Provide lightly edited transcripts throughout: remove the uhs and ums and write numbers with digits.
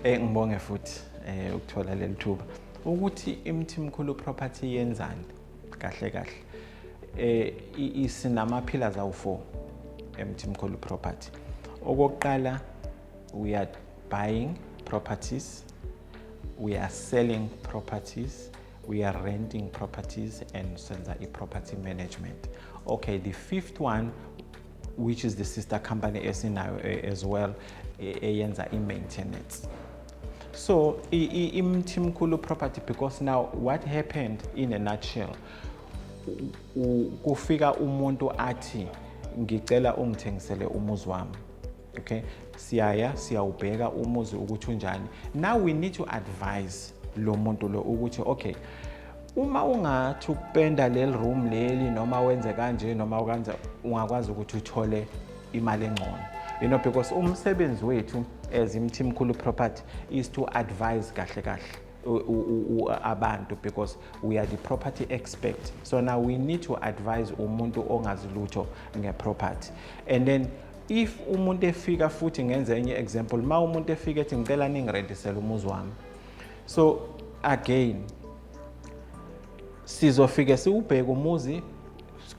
Ngibonge futhi ukuthola leli thuba ukuthi iMthimkhulu property yenzani kahle kahle. Isinama pillars awu4 eMthimkhulu property. Okokuqala, we are buying properties, we are selling properties, we are renting properties, and senza property management. Okay, the fifth one, which is the sister company esinayo as well, eyenza maintenance. So iMthimkhulu property, because now what happened in a nutshell, kufika umuntu athi ngicela ungithengisele umuzi wami. Okay, siyawubheka umuzi ukuthi unjani. Now we need to advise lo muntu lo ukuthi okay, uma ungathi ukupenda leli room leli noma wenze kanje noma ukwenza, ungakwazi ukuthi uthole imali engcono. You know, because umsebenzi wethu as iMthimkhulu property is to advise kahle kahle abantu, because we are the property expert. So now we need to advise umuntu ongazi lutho ngeproperty. And then if umuntu efika futhi ngenze enye example, ma umuntu efika ethi ngicela ningirentisele umuzi wami. So again, sizofika siubheke umuzi,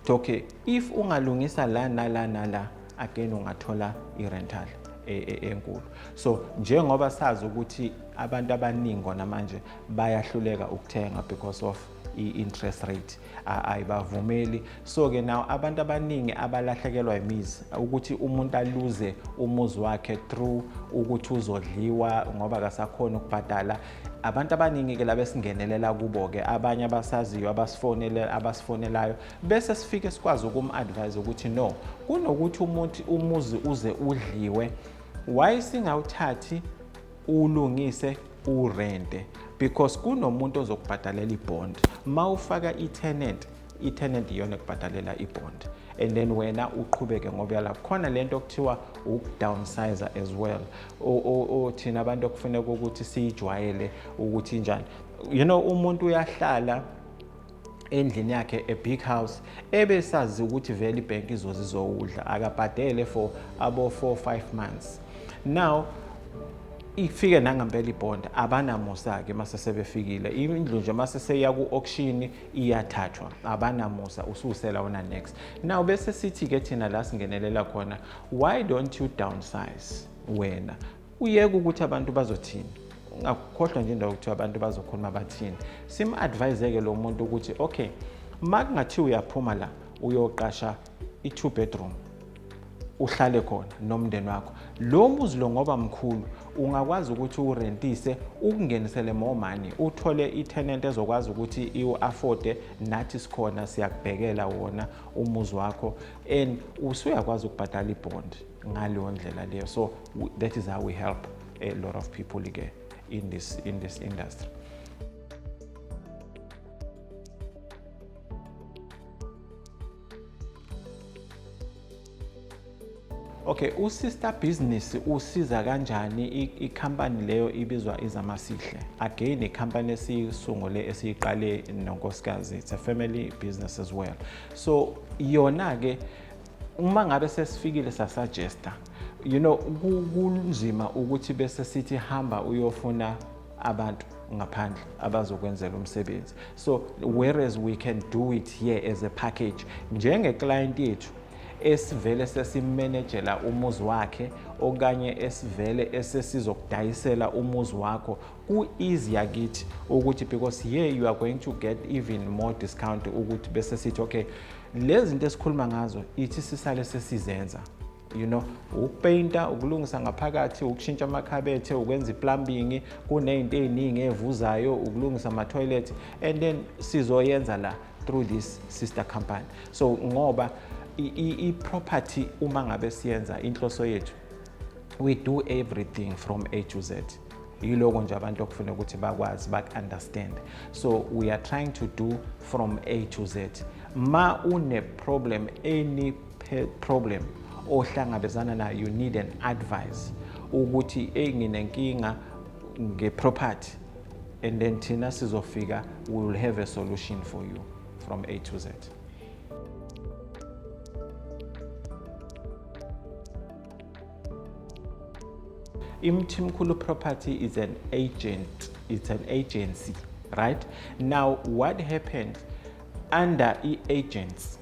okay, if ungalungisa la nala nala, again ungathola irental enkulu. So njengoba sazi ukuthi abantu abaningi namanje bayahluleka ukuthenga because of i-interest rate ayibavumeli. So ke now abantu abaningi abalahlekelwa imizi ukuthi umuntu aluze umuzi wakhe through ukuthi uzodliwa ngoba akasakhona ukubhadala. Abantu abaningi ke labesingenelela kubo ke, abanye abasaziyo abasifonelayo bese sifike sikwazi ukum-advise ukuthi no, kunokuthi umuzi uze udliwe, why singawuthathi ulungise urente, because kunomuntu ozokubhadalela ibond. Mawufaka i-tenant iyona ekubhadalela ibond, and then wena uqhubeke ngoba yala khona lento okuthiwa ukudownsize as well. Thina abantu okufuneka ukuthi siyijwayele ukuthi njani. You know, umuntu uyahlala endlini yakhe a big house ebesazi ukuthi vele ibank izowudla, akabhadele for abo 4-5 months. Now ifike nangempela ibond, abanamusa ke mase sebefikile indlu nje mase seya ku auction iyathathwa, abanamusa ususela wona next. Now bese sithi ke thina la singenelela khona, why don't you downsize? Wena uyeke ukuthi abantu bazothini, ungakhohlwa nje indawo ukuthi abantu bazokhuluma bathini. Sim-advise ke lo muntu ukuthi okay, makungathi uyaphuma la uyoqasha i2 bedroom uhlale khona nomndeni wakho, lo muzi lo ngoba mkhulu ungakwazi ukuthi urentise ukungenisele more money, uthole i-tenant ezokwazi ukuthi iu-afforde, nathi sikhona siyakubhekela wona umuzi wakho, and usuyakwazi ukubhadala ibond ngaleyo ndlela leyo. So that is how we help a lot of people again in this industry. Okay, usister business usiza kanjani i-company leyo ibizwa iZamasihle. Again, i-company esiyisungule esiyiqale nonkosikazi, it's a family business as well. So yona ke uma ngabe sesifikile sasuggesta, you know, kunzima ukuthi bese sithi hamba uyofuna abantu ngaphandle abazokwenzela umsebenzi. So whereas we can do it here as a package, njenge client yethu esivele sesimanagela umuzi wakhe okanye esivele esesizokudayisela umuzi wakho, ku-easy yakithi ukuthi because here you are going to get even more discount ukuthi bese sithi okay, lezi zinto esikhuluma ngazo ithi sisale sesizenza. You know, ukupainta, ukulungisa ngaphakathi, ukushintsha amakhabethe, ukwenza i-plumbing, kunezinto eziningi evuzayo, ukulungisa ama-toilet, and then sizoyenza la through this sister company. So ngoba i-property uma ngabe siyenza inhloso yethu, we do everything from A to Z. Yiloko nje abantu okufuna ukuthi bakwazi bak-understand. So we are trying to do from A to Z. Ma une problem, any problem ohlangabezana nayo, you need an advice ukuthi nginenkinga nge-property, and then thina sizofika, we will have a solution for you from A to Z. Imthimkhulu Property is an agent, it's an agency, right? Now what happened under agents,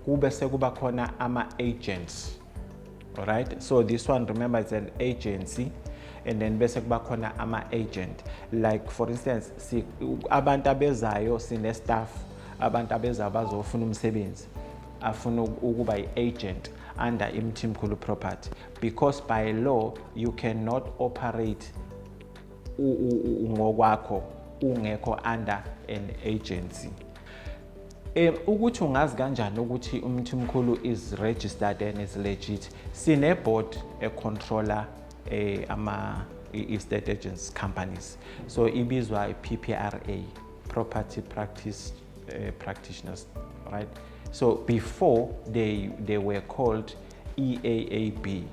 kube sekuba khona ama-agents, all right? So this one, remember, it's an agency, and then bese kuba khona ama-agent. Like for instance, abantu abezayo sine staff, abantu abezayo bazofuna umsebenzi afuna ukuba i-agent under Imthimkhulu Property, because by law you cannot operate ngokwakho ungekho under an agency. Ukuthi ungazi kanjani ukuthi Umthimkhulu is registered and is legit, sine board controller estate agents companies, so ibizwa PPRA, Property Practice Practitioners, right? So before they were called EAAB,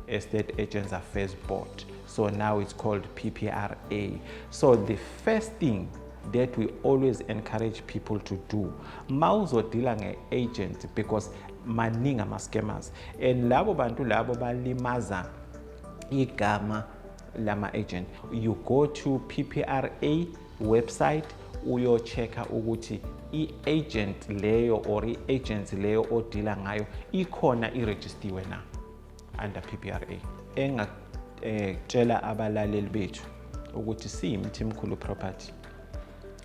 Estate Agents Affairs Board, so now it's called PPRA. So the first thing that we always encourage people to do, mawuzodila nge-agent, because maningi ama-scammers, and labo bantu labo balimaza igama lama-agent. You go to PPRA website, uyochecka ukuthi i-agent leyo or i-agent leyo odila ngayo ikhona irejistiwe na under PPRA. Engakutshela abalaleli bethu ukuthi siyiMthimkhulu Property,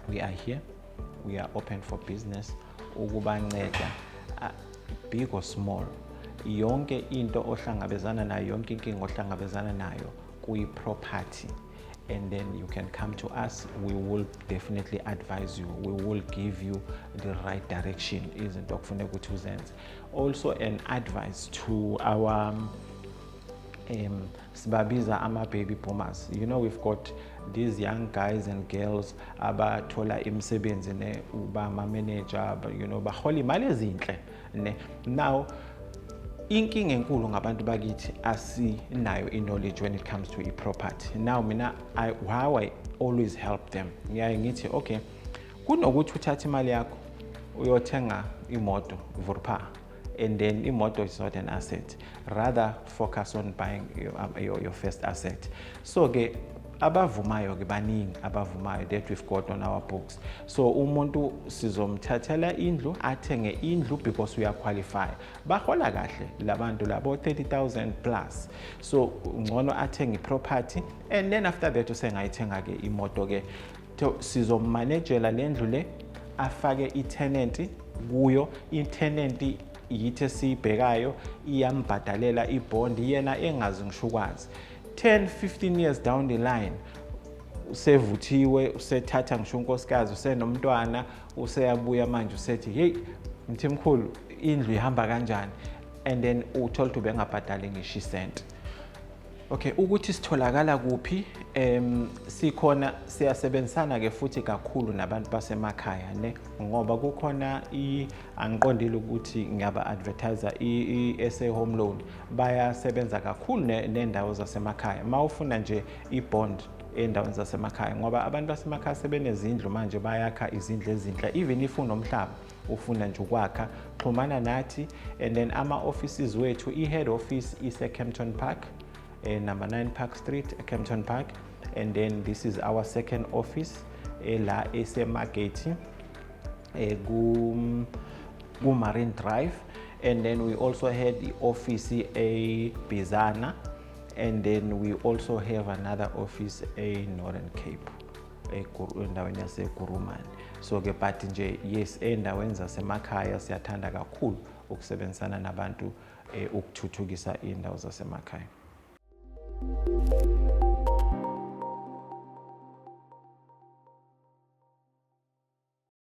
we are here, we are open for business, ukubanceda big or small, yonke into ohlangabezana nayo, yonke inkinga ohlangabezana nayo kuyi-property, and then you can come to us. We will definitely advise you, we will give you the right direction. Izinto okufuneka ukuthi uzenze. Also an advice to our sibabiza ama-baby boomers. You know, we've got these young guys and girls abathola imisebenzi ne uba ama-manager, you know, bahola imali ezinhle ne. Now inkinga enkulu ngabantu bakithi asinayo knowledge when it comes to property. Now mina how I always help them, ngiyaye ngithi okay, kunokuthi uthathe imali yakho uyothenga imoto vurpa, and then imoto is not an asset, rather focus on buying your first asset. So ke abavumayo ke baningi abavumayo that we've got on our books. So umuntu sizomthathela indlu, athenge indlu, because we are qualified. Bahola kahle labantu labo 30,000 plus. So ngcono athenge property, and then after that usengayithenga ke imoto ke sizommanagela lendlu le, afake i-tenant kuyo. I-tenant yithi sibhekayo iyambhadalela ibond, yena engazi ngisho ukwazi 10-15 years down the line usevuthiwe, usethatha ngisho unkosikazi, usenomntwana, useyabuya manje usethi hey Mthimkhulu indlu ihamba kanjani, and then uthola ukuthi bengabhadali ngisho isent. Okay, ukuthi sitholakala kuphi? Sikhona siyasebenzisana ke futhi kakhulu nabantu basemakhaya ne, ngoba kukhona angiqondile ukuthi ngiyaba advertiser i-SA Home Loan bayasebenza kakhulu nendawo zasemakhaya. Mawufuna nje ibond endaweni zasemakhaya, ngoba abantu basemakhaya sebenezindlu manje, bayakha izindlu ezinhle. Even if unomhlaba ufuna nje ukwakha, xhumana nathi, and then ama-offices wethu, i-head office is Kempton Park, number 9 Park Street, Kempton Park, and then this is our second office la eseMageti ku Marine Drive, and then we also had the office Bizana, and then we also have another office Northern Cape endaweni yaseGurumane. So ke but nje yes, endaweni zasemakhaya siyathanda kakhulu ukusebenzisana nabantu ukuthuthukisa indawo zasemakhaya.